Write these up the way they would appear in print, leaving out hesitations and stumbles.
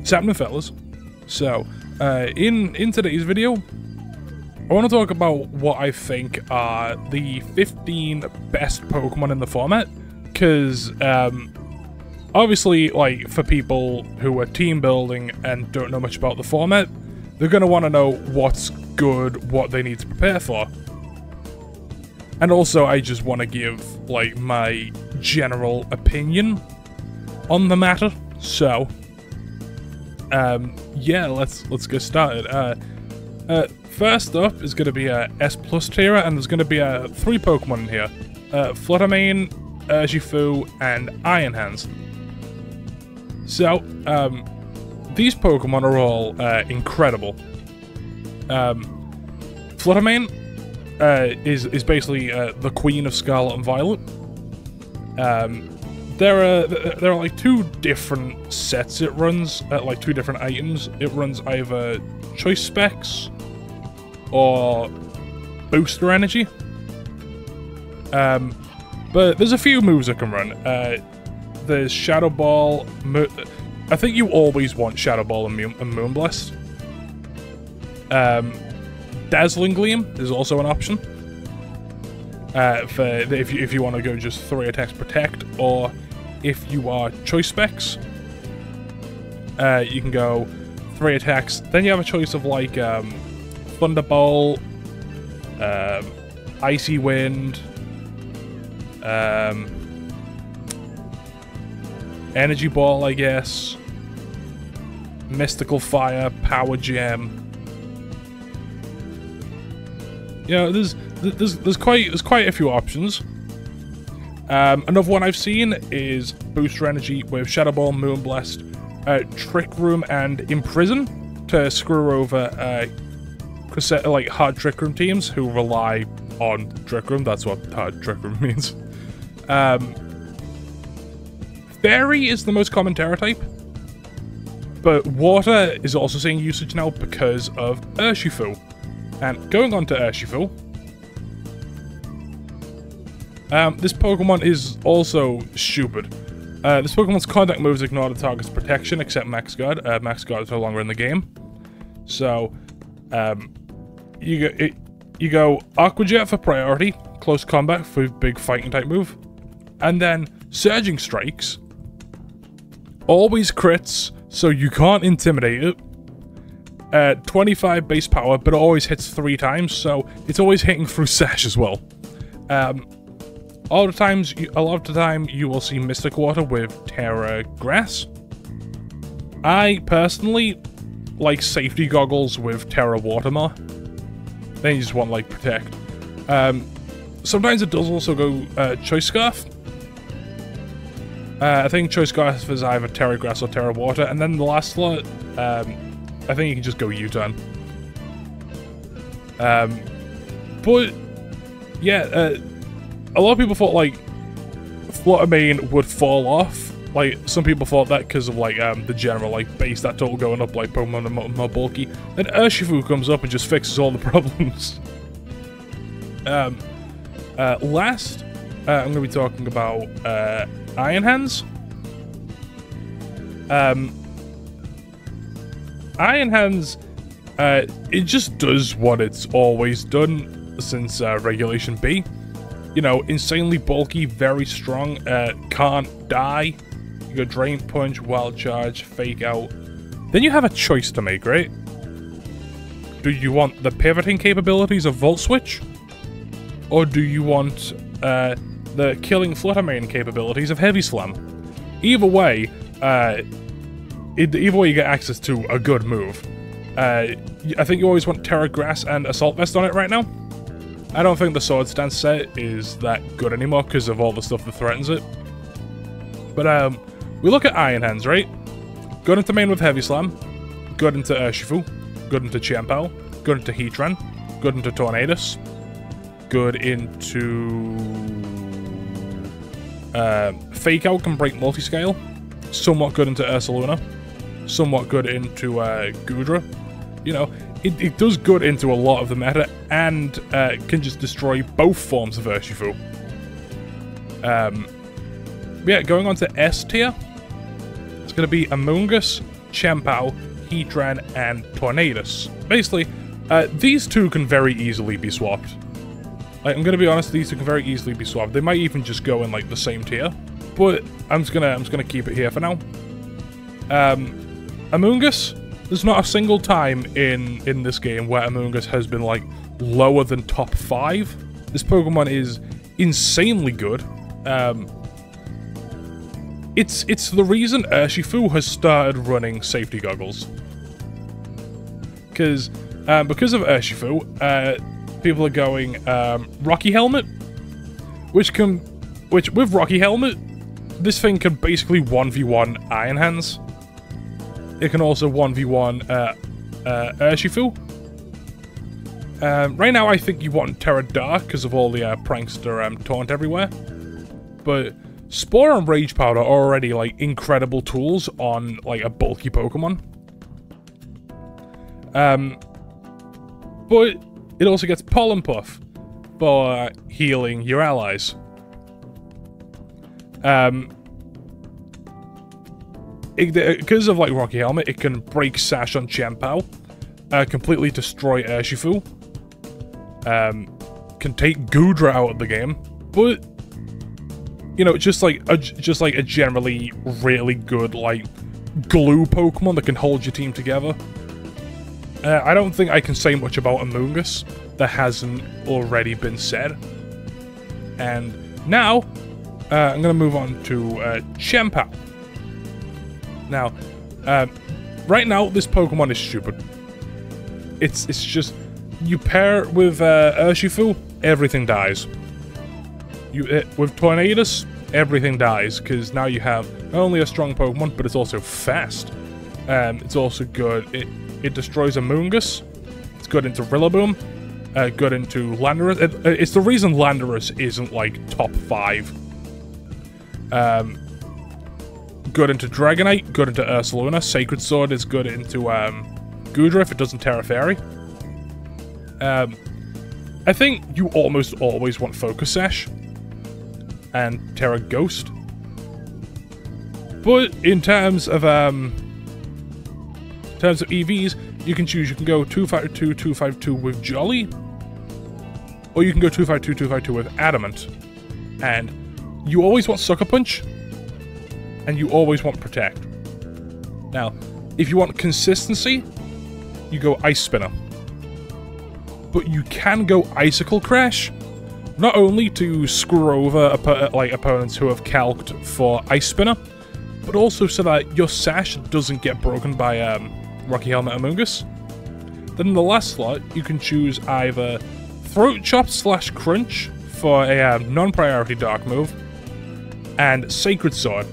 What's happening, fellas? So, in today's video, I want to talk about what I think are the 15 best Pokemon in the format, because, obviously, like, for people who are team building and don't know much about the format, they're going to want to know what's good, what they need to prepare for. And also, I just want to give, like, my general opinion on the matter. So, yeah, let's get started. First up is going to be a S+ tier, and there's going to be 3 Pokemon in here. Fluttermane, Urshifu, and Iron Hands. So, these Pokemon are all incredible. Fluttermane is basically the queen of Scarlet and Violet. There are like 2 different sets it runs, like 2 different items. It runs either Choice Specs or Booster Energy. But there's a few moves it can run. There's Shadow Ball. I think you always want Shadow Ball and Moonblast. Dazzling Gleam is also an option. If you want to go just 3 attacks protect, or if you are Choice Specs, you can go 3 attacks. Then you have a choice of like Thunderbolt, Icy Wind, Energy Ball, I guess, Mystical Fire, Power Gem. You know, there's quite a few options. Another one I've seen is Booster Energy with Shadow Ball, Moonblast, Trick Room, and Imprison to screw over like hard Trick Room teams who rely on Trick Room. That's what hard Trick Room means. Fairy is the most common Terra type, but Water is also seeing usage now because of Urshifu. And going on to Urshifu, this Pokemon is also stupid. This Pokemon's contact moves ignore the target's protection except Max Guard. Max Guard is no longer in the game. So, you go Aqua Jet for priority, close combat for big fighting type move, and then Surging Strikes. Always crits, so you can't intimidate it. 25 base power, but it always hits 3 times, so it's always hitting through Sash as well. A lot of the time, you will see Mystic Water with Terra Grass. I personally like Safety Goggles with Terra Water more. Then you just want like Protect. Sometimes it does also go Choice Scarf. I think Choice Scarf is either Terra Grass or Terra Water, and then the last slot, I think you can just go U-turn. But yeah, a lot of people thought like Fluttermane would fall off. Like some people thought that because of like the general like base that total going up, like Pokemon are more bulky. Then Urshifu comes up and just fixes all the problems. Last, I'm gonna be talking about Iron Hands. Iron Hands, it just does what it's always done since Regulation B. You know, insanely bulky, very strong, can't die. You go Drain Punch, Wild Charge, Fake Out. Then you have a choice to make, right? Do you want the pivoting capabilities of Volt Switch? Or do you want the killing Fluttermane capabilities of Heavy Slam? Either way, you get access to a good move. I think you always want Terra Grass and Assault Vest on it right now. I don't think the Sword Stance set is that good anymore because of all the stuff that threatens it. But we look at Iron Hands, right? Good into main with Heavy Slam, good into Urshifu, good into Chien-Pao, good into Heatran, good into Tornadus, good into Fake Out can break multiscale, somewhat good into Ursuluna, somewhat good into Gudra. You know, it does good into a lot of the meta, and can just destroy both forms of Urshifu. Yeah, going on to S tier, it's going to be a Mungus, Chien-Pao, Heatran, and Tornadus. Basically, these two can very easily be swapped. Like, I'm gonna be honest, these two can very easily be swapped. They might even just go in like the same tier, but I'm just gonna keep it here for now. Mungus, there's not a single time in this game where Mungus has been like lower than top 5. This Pokemon is insanely good. It's the reason Urshifu has started running safety goggles. Because of Urshifu, people are going Rocky Helmet, which with Rocky Helmet, this thing can basically 1v1 Iron Hands. It can also 1v1 Urshifu. Right now, I think you want Terra Dark because of all the prankster taunt everywhere. But Spore and Rage Powder are already like incredible tools on like a bulky Pokemon. But it also gets Pollen Puff for healing your allies. Because of like Rocky Helmet, it can break Sash on Chien-Pao, completely destroy Urshifu, can take Goodra out of the game, but you know, just like a generally really good like glue Pokemon that can hold your team together. I don't think I can say much about Mungus that hasn't already been said. And now, I'm gonna move on to Chien-Pao. Now, right now, this Pokemon is stupid. It's just, you pair it with Urshifu, everything dies. With Tornadus, everything dies, because now you have not only a strong Pokemon, but it's also fast. It's also good. It destroys a Mungus. It's good into Rillaboom. Good into Landorus. It's the reason Landorus isn't, like, top 5. Good into Dragonite, good into Ursuluna. Sacred Sword is good into Goodra if it doesn't Terra Fairy. I think you almost always want Focus Sash and Terra Ghost. But in terms of EVs, you can choose. You can go 252, 252 with Jolly, or you can go 252, 252 with Adamant. And you always want Sucker Punch, and you always want Protect. Now, if you want consistency, you go Ice Spinner. But you can go Icicle Crash, not only to screw over opponents who have calced for Ice Spinner, but also so that your Sash doesn't get broken by Rocky Helmet or Mungus. Then in the last slot, you can choose either Throat Chop / Crunch for a non-priority Dark move, and Sacred Sword.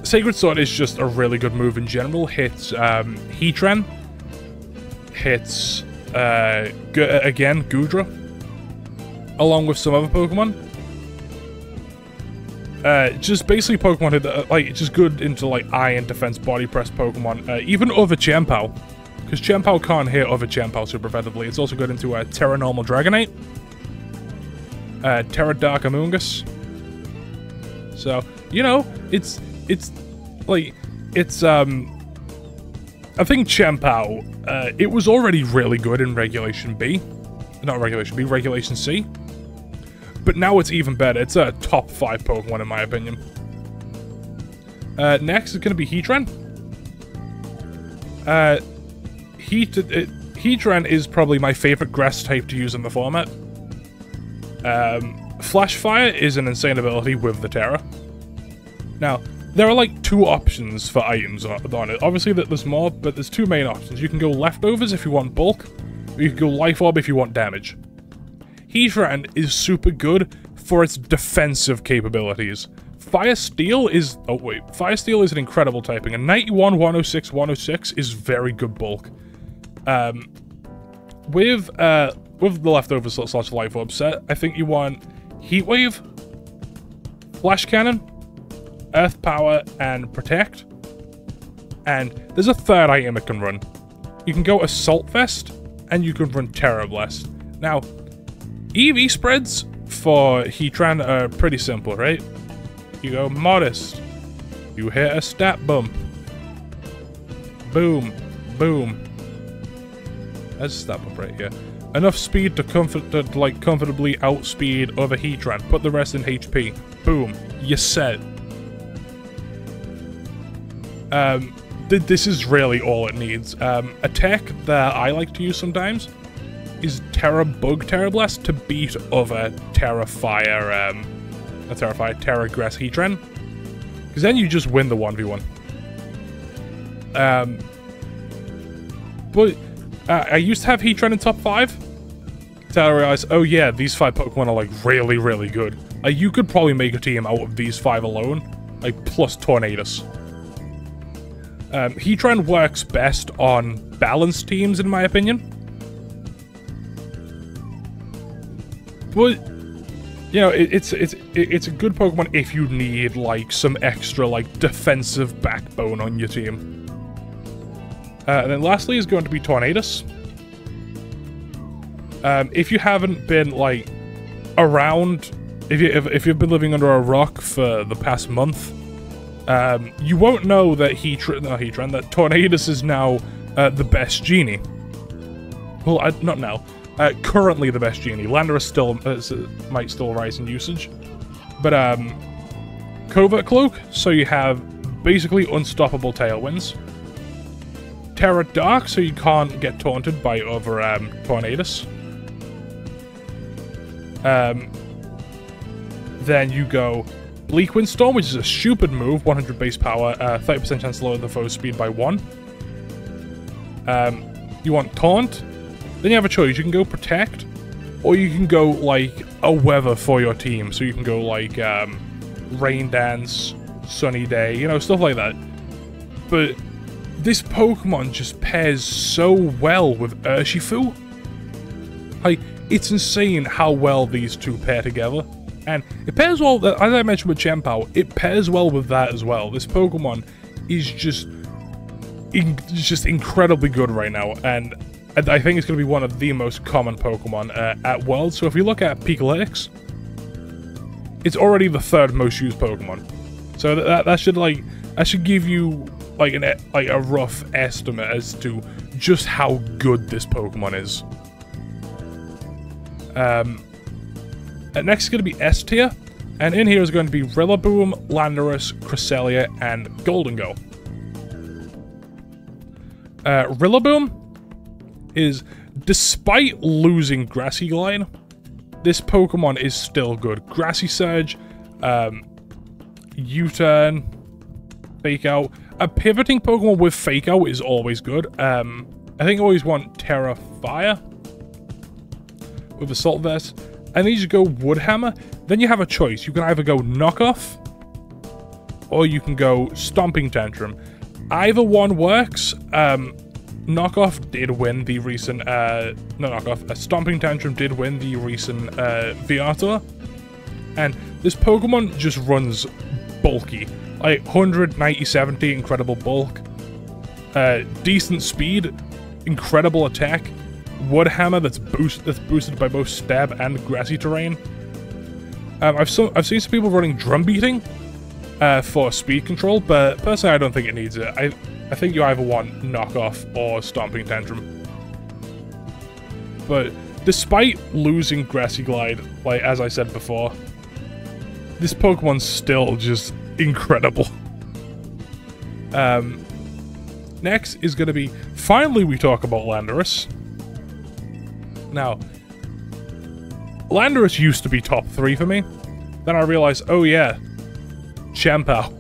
Sacred Sword is just a really good move in general. Hits Heatran, hits again Goodra, along with some other Pokemon. Just basically Pokemon that like just good into like Iron Defense Body Press Pokemon, even other Chien-Pao, because Chien-Pao can't hit other Chien-Pao super effectively. It's also good into Terra Normal Dragonite, Terra Dark Mungus. So, you know, it's I think Chien-Pao, it was already really good in Regulation B. Not Regulation B, Regulation C. But now it's even better. It's a top 5 Pokemon in my opinion. Next is going to be Heatran. Heatran is probably my favorite grass type to use in the format. Flash Fire is an insane ability with the Terra. Now, there are like 2 options for items on it. Obviously, there's more, but there's 2 main options. You can go Leftovers if you want bulk, or you can go Life Orb if you want damage. Heatran is super good for its defensive capabilities. Fire Steel is... oh wait, Fire Steel is an incredible typing. A 91, 106, 106 is very good bulk. With the Leftovers / Life Orb set, I think you want Heat Wave, Flash Cannon, Earth Power, and Protect. And there's a 3rd item it can run. You can go Assault Vest, and you can run Terra Blast. Now, EV spreads for Heatran are pretty simple, right? You go Modest, you hit a stat bump, Boom. Boom. Let's step up right here. Enough speed to comfortably outspeed other Heatran. Put the rest in HP. Boom. You're set. This is really all it needs. A tech that I like to use sometimes is Terra Bug Terra Blast to beat other Terra Fire, Terra Grass Heatran. Because then you just win the 1v1. But I used to have Heatran in top 5. Until I realized, oh yeah, these 5 Pokemon are like really, really good. You could probably make a team out of these 5 alone. Like plus Tornadus. Heatran works best on balanced teams, in my opinion. But you know, it's a good Pokemon if you need like some extra like defensive backbone on your team. And then lastly is going to be Tornadus. If you haven't been like around, if you've been living under a rock for the past month, you won't know that that Tornadus is now the best genie. Well, not now. Currently the best genie. Landorus still might still rise in usage, but Covert Cloak, so you have basically unstoppable tailwinds. Terra Dark, so you can't get taunted by other Tornadus. Then you go Bleak Windstorm, which is a stupid move, 100 base power, 30% chance to lower the foe's speed by 1. You want Taunt, then you have a choice. You can go Protect, or you can go, like, a weather for your team. So you can go, like, Rain Dance, Sunny Day, you know, stuff like that. But this Pokemon just pairs so well with Urshifu. Like, it's insane how well these two pair together. And it pairs well, as I mentioned with Chien-Pao, it pairs well with that as well. This Pokemon is just incredibly good right now, and I think it's going to be one of the most common Pokemon at Worlds. So if you look at Pikalytics, it's already the 3rd most used Pokemon. So that should give you like a rough estimate as to just how good this Pokemon is. Next is going to be S tier, and in here is going to be Rillaboom, Landorus, Cresselia, and Goldengo. Rillaboom is, despite losing Grassy Glide, this Pokemon is still good. Grassy Surge, U-Turn, Fake Out. A pivoting Pokemon with Fake Out is always good. I think I always want Terra Fire with Assault Vest. And then you just go Wood Hammer. Then you have a choice. You can either go Knockoff, or you can go Stomping Tantrum. Either one works. Knockoff did win the recent, Stomping Tantrum did win the recent VR Tour. And this Pokemon just runs bulky. Like 190-70, incredible bulk. Decent speed, incredible attack. Wood Hammer that's boosted by both stab and grassy terrain. I've seen some people running Drum Beating for speed control, but personally I don't think it needs it. I think you either want Knockoff or Stomping Tantrum. But despite losing Grassy Glide, like as I said before, this Pokemon's still just incredible. Next is going to be, finally we talk about Landorus. Now, Landorus used to be top 3 for me. Then I realized, oh yeah, Chien-Pao.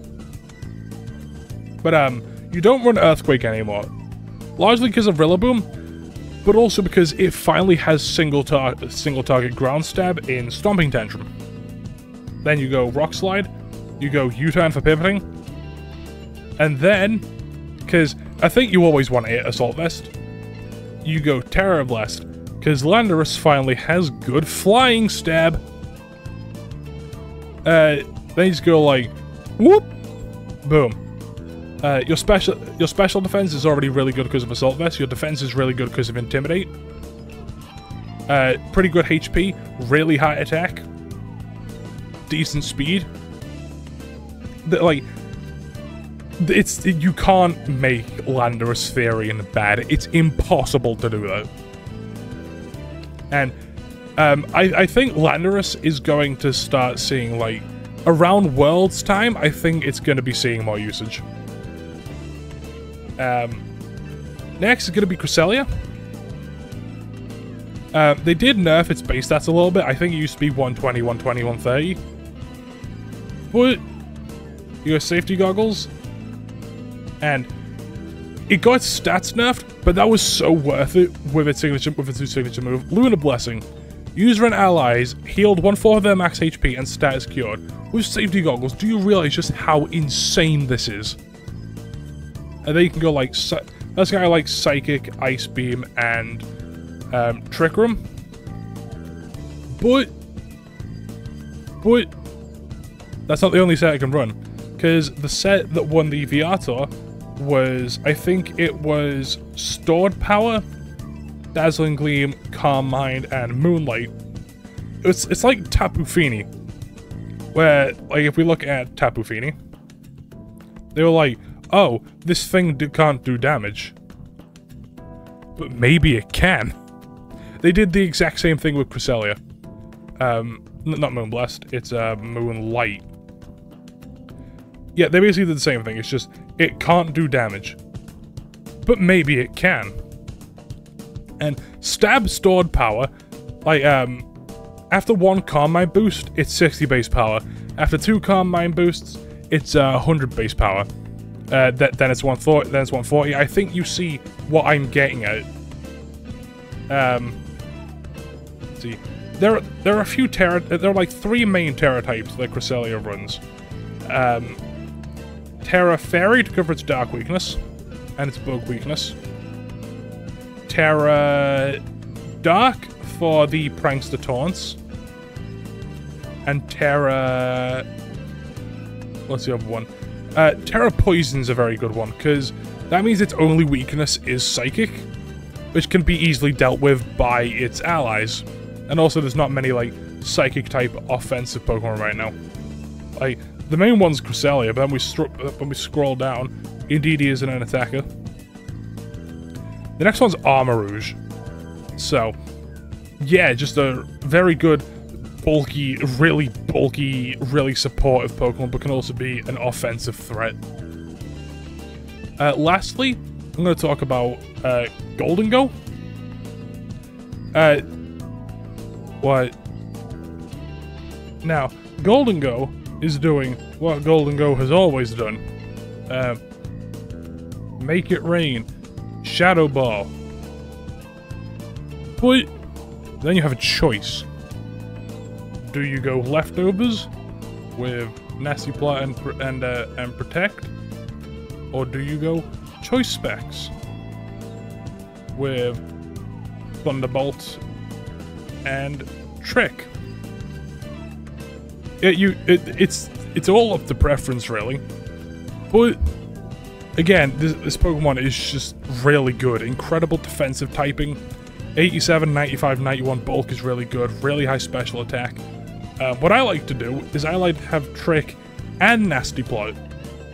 But you don't run Earthquake anymore. Largely because of Rillaboom, but also because it finally has single target ground stab in Stomping Tantrum. Then you go Rock Slide, you go U-Turn for pivoting, and then, because I think you always want to hit Assault Vest, you go Terror Blast. Because Landorus finally has good flying stab. Then you just go like, whoop, boom. Your special defense is already really good because of Assault Vest. Your defense is really good because of Intimidate. Pretty good HP, really high attack, decent speed. You can't make Landorus Therian bad. It's impossible to do that. And I think Landorus is going to start seeing, like, around Worlds time, I think it's going to be seeing more usage. Next is going to be Cresselia. They did nerf its base stats a little bit. I think it used to be 120, 120, 130. But you got safety goggles. And it got its stats nerfed, but that was so worth it with its new signature move. Lunar Blessing. User and allies healed 1/4 of their max HP and status cured. With safety goggles, do you realize just how insane this is? And then you can go like, let's go like Psychic, Ice Beam, and Trick Room. But that's not the only set I can run, because the set that won the VR tour was, I think it was Stored Power, Dazzling Gleam, Calm Mind, and Moonlight. It's like Tapu Fini, where, like, if we look at Tapu Fini, they were like, oh, this thing can't do damage. But maybe it can. They did the exact same thing with Cresselia. Not Moonblast, it's Moonlight. Yeah, they basically did the same thing, it's just, it can't do damage. But maybe it can. And Stab Stored Power, like, after 1 Calm Mind boost, it's 60 base power. After 2 Calm Mind boosts, it's 100 base power. Then it's 140, then it's 140. I think you see what I'm getting at. Let's see. There are a few there are like 3 main Terra types that Cresselia runs. Terra Fairy to cover its dark weakness and its bug weakness. Terra Dark for the Prankster taunts. And Terra... what's the other one? Terra Poison's a very good one, because that means its only weakness is Psychic, which can be easily dealt with by its allies. And also there's not many, like, Psychic-type offensive Pokemon right now. Like, the main one's Cresselia, but then when we scroll down, Indeedee isn't an attacker. The next one's Armarouge. So, yeah, just a very good, bulky, really supportive Pokemon, but can also be an offensive threat. Lastly, I'm going to talk about Goldengo. What? Now, Goldengo is doing what Goldengo has always done. Make it rain. Shadow Ball. But then you have a choice. Do you go Leftovers with Nasty Plot and Protect? Or do you go Choice Specs with Thunderbolt and Trick? It's all up to preference, really. But again, this Pokemon is just really good. Incredible defensive typing. 87, 95, 91 bulk is really good. Really high special attack. What I like to do is I like to have Trick and Nasty Plot,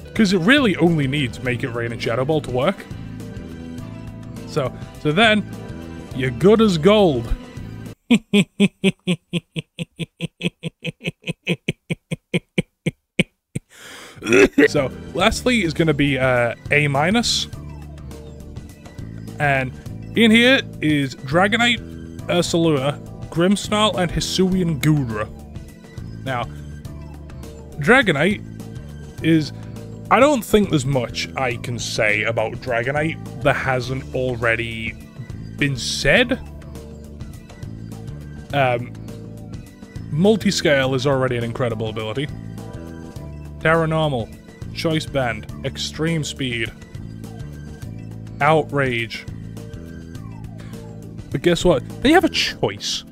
because it really only needs Make It Rain and Shadow Ball to work. So then, you're good as gold. So, lastly is going to be A-. And in here is Dragonite, Ursuluna, Grimsnull, and Hisuian Gudra. Now, Dragonite is... I don't think there's much I can say about Dragonite that hasn't already been said. Multiscale is already an incredible ability. Terra Normal, Choice Band, Extreme Speed, Outrage. But guess what? Then you have a choice.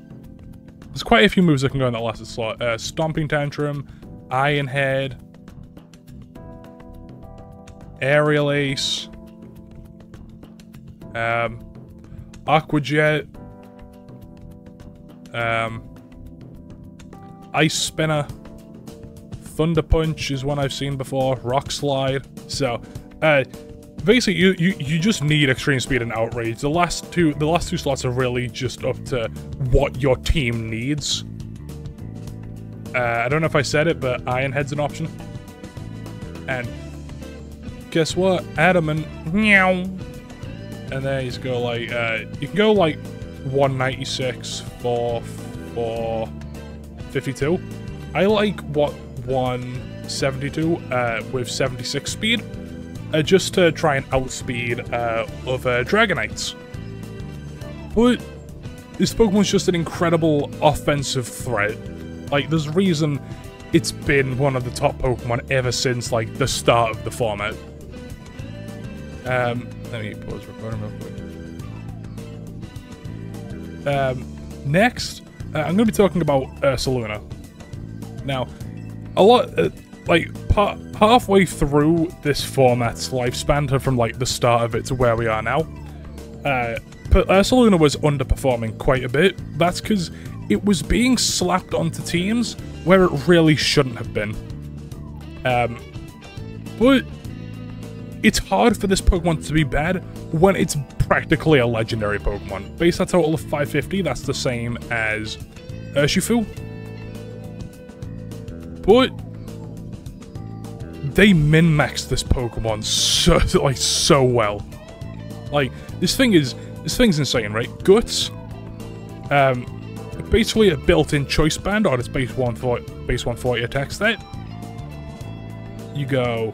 There's quite a few moves that can go in that last slot. Stomping Tantrum, Iron Head, Aerial Ace, Aqua Jet, Ice Spinner, Thunder Punch is one I've seen before, Rock Slide. So, basically, you just need extreme speed and outrage. The last two slots are really just up to what your team needs. I don't know if I said it, but Iron Head's an option. And guess what? Adamant, meow. And then you go like, you can go like 196 for 52. I like what 172 with 76 speed, just to try and outspeed other Dragonites. But this Pokemon's just an incredible offensive threat. Like, there's a reason it's been one of the top Pokemon ever since, like, the start of the format. Let me pause recording real quick. Next, I'm going to be talking about Ursuluna. Now, halfway through this format's lifespan, from, like, the start of it to where we are now, but Ursuluna was underperforming quite a bit. That's because it was being slapped onto teams where it really shouldn't have been. But it's hard for this Pokemon to be bad when it's practically a legendary Pokemon. Base at total of 550, that's the same as Urshifu. But they min-maxed this Pokemon so well. Like, this thing's insane, right? Guts, basically a built-in choice band on its base 140 attack stat. You go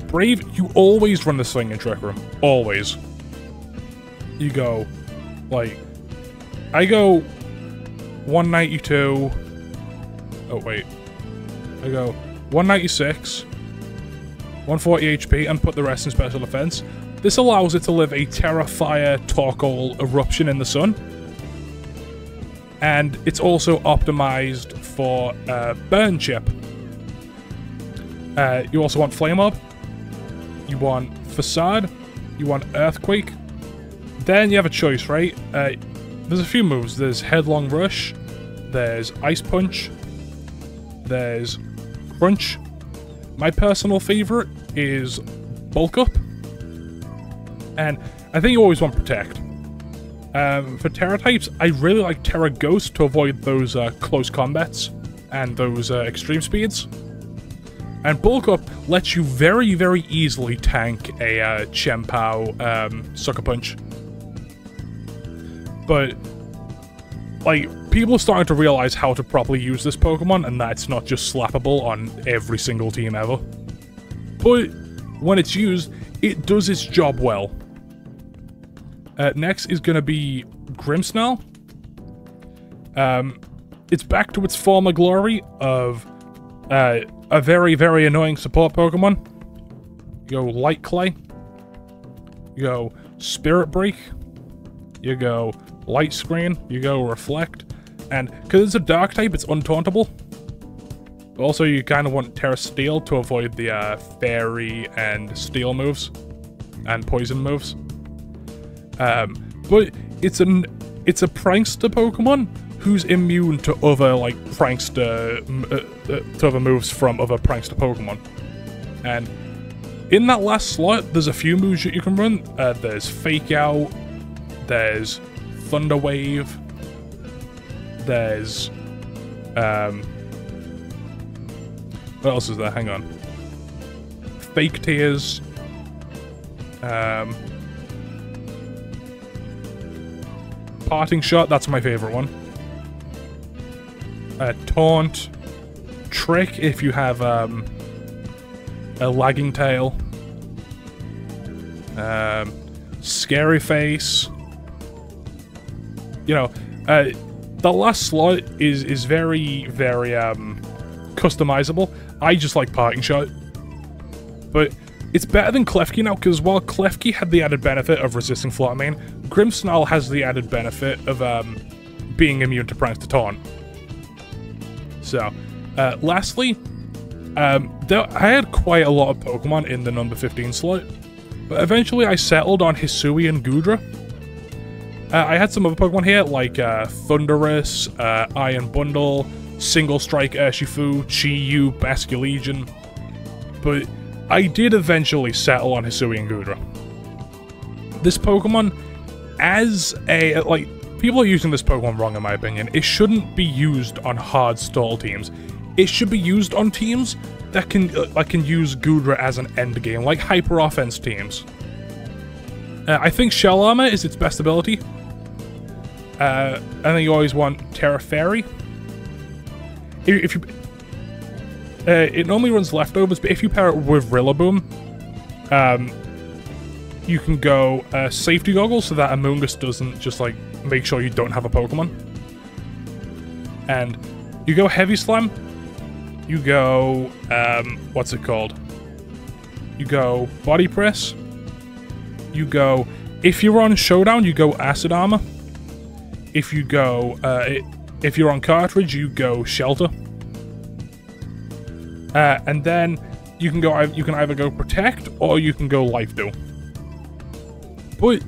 Brave, you always run this thing in Trick Room. Always. You go, like, I go 192. Oh, wait. I go 196, 140 HP, and put the rest in special defense. This allows it to live a Terra Fire Torkoal Eruption in the sun. And it's also optimized for Burn Chip. You also want Flame Orb. You want Facade. You want Earthquake. Then you have a choice, right? There's a few moves. There's Headlong Rush. There's Ice Punch. There's Crunch. My personal favorite is Bulk Up. And I think you always want Protect. For Terra types, I really like Terra Ghost to avoid those close combats and those extreme speeds. And Bulk Up lets you very, very easily tank a Chien-Pao Sucker Punch. But, like, people are starting to realize how to properly use this Pokemon, and that it's not just slappable on every single team ever. But when it's used, it does its job well. Next is going to be Grimsnull. It's back to its former glory of a very, very annoying support Pokemon. You go Light Clay. You go Spirit Break. You go Light Screen. You go Reflect. And because it's a Dark type, it's untauntable. Also, you kind of want Terra Steel to avoid the Fairy and Steel moves. And Poison moves. But it's a prankster Pokemon who's immune to other, like, prankster, to other moves from other prankster Pokemon. And in that last slot, there's a few moves that you can run. There's Fake Out, there's Thunder Wave, there's, what else is there? Hang on. Fake Tears, Parting Shot, that's my favorite one. Taunt, Trick if you have a Lagging Tail, Scary Face. You know, the last slot is very, very customizable. I just like Parting Shot, but it's better than Klefki now, because while Klefki had the added benefit of resisting Flutter Mane, Grimsnull has the added benefit of being immune to Prankster Taunt. So, lastly, I had quite a lot of Pokemon in the number 15 slot, but eventually I settled on Hisui and Goodra. I had some other Pokemon here, like Thundurus, Iron Bundle, Single Strike Urshifu, Chi-Yu, Basculegion, but I did eventually settle on Hisuian Goodra. This Pokemon, as a, like, people are using this Pokemon wrong in my opinion. It shouldn't be used on hard stall teams. It should be used on teams that can use Goodra as an end game, like hyper offense teams. I think Shell Armor is its best ability. And then you always want Terra Fairy. If you, it normally runs leftovers, but if you pair it with Rillaboom, you can go Safety Goggles so that a Mungus doesn't just like make sure you don't have a Pokemon. And you go Heavy Slam. You go what's it called? You go Body Press. You go, if you're on Showdown, you go Acid Armor. If you go, if you're on Cartridge, you go Shelter. And then you can go, you can either go Protect or you can go Life Dew. But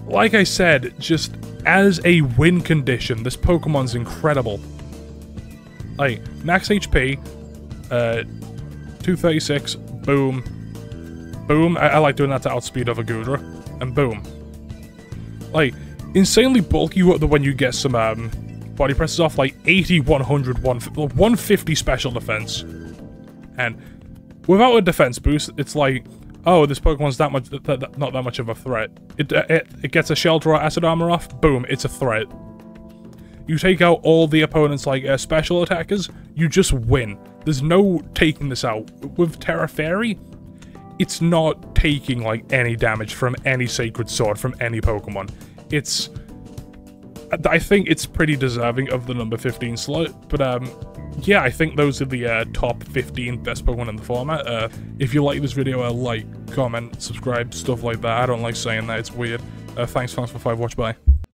like I said, just as a win condition, this Pokemon's incredible. Like max HP, 236, boom. Boom, I like doing that to outspeed other Goodra, and boom. Like, insanely bulky when you get some body presses off, like 80, 100, 150 special defense. And without a defense boost, it's like, oh, this Pokemon's not that much of a threat. It gets a Shelter or Acid Armor off, boom, it's a threat. You take out all the opponents' like special attackers, you just win. There's no taking this out. With Terra Fairy, it's not taking, like, any damage from any Sacred Sword from any Pokemon. It's... I think it's pretty deserving of the number 15 slot, but, yeah, I think those are the top 15 best Pokemon in the format. If you like this video, like, comment, subscribe, stuff like that. I don't like saying that, it's weird. Thanks for 5 watch, bye.